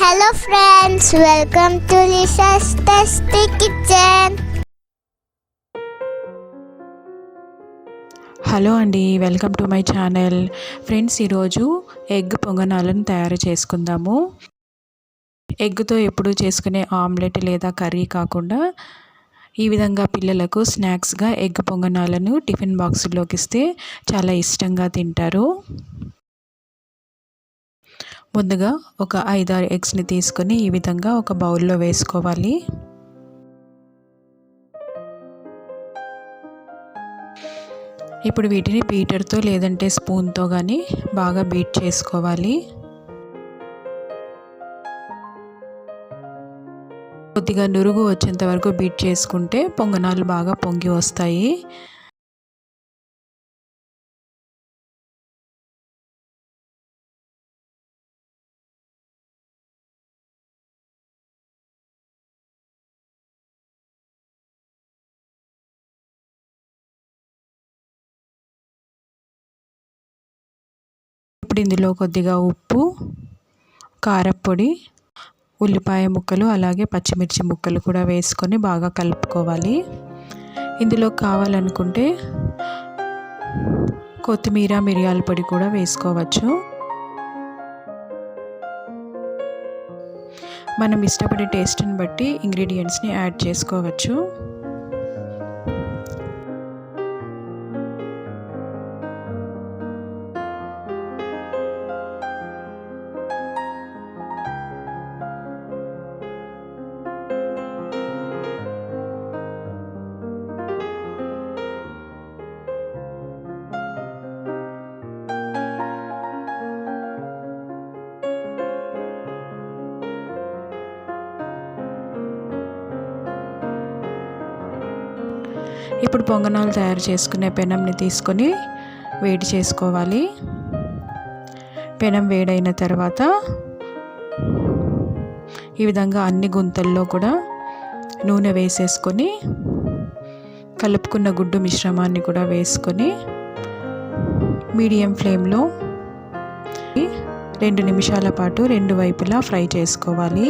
Hello friends, welcome to Lisa's Tasty Kitchen. Hello అండి, welcome to my channel. Friends, ఈరోజు egg పొంగనాలను తయారు చేసుకుందాము. ఎగ్తో ఎప్పుడు చేసుకునే ఆమ్లెట్ లేదా కర్రీ కాకుండా ఈ విధంగా పిల్లలకు స్నాక్స్గా ఎగ్ పొంగనాలను టిఫిన్ బాక్సుల్లోకి ఇస్తే చాలా ఇష్టంగా తింటారు. ముందుగా ఒక 5-6 ఎగ్స్ని తీసుకొని ఈ విధంగా ఒక బౌల్లో వేసుకోవాలి. ఇప్పుడు వీటిని బీటర్తో లేదంటే స్పూన్తో కానీ బాగా బీట్ చేసుకోవాలి. కొద్దిగా నురుగు వచ్చేంత వరకు బీట్ చేసుకుంటే పొంగనాలు బాగా పొంగి వస్తాయి. ఇప్పుడు ఇందులో కొద్దిగా ఉప్పు, కారప్పొడి, ఉల్లిపాయ ముక్కలు అలాగే పచ్చిమిర్చి ముక్కలు కూడా వేసుకొని బాగా కలుపుకోవాలి. ఇందులో కావాలనుకుంటే కొత్తిమీర, మిరియాల పొడి కూడా వేసుకోవచ్చు. మనం ఇష్టపడే టేస్ట్ని బట్టి ఇంగ్రీడియంట్స్ని యాడ్ చేసుకోవచ్చు. ఇప్పుడు పొంగనాలు తయారు చేసుకునే పెనంని తీసుకొని వేడి చేసుకోవాలి. పెనం వేడైన తర్వాత ఈ విధంగా అన్ని గుంతల్లో కూడా నూనె వేసేసుకొని కలుపుకున్న గుడ్డు మిశ్రమాన్ని కూడా వేసుకొని మీడియం ఫ్లేమ్లో 2 నిమిషాల పాటు 2 వైపులా ఫ్రై చేసుకోవాలి.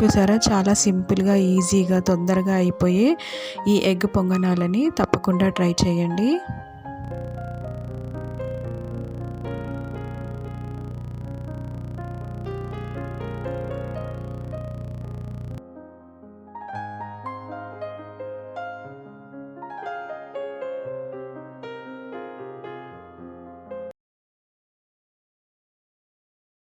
చూసారా, చాలా సింపుల్గా, ఈజీగా, తొందరగా అయిపోయే ఈ ఎగ్ పొంగనాలని తప్పకుండా ట్రై చేయండి.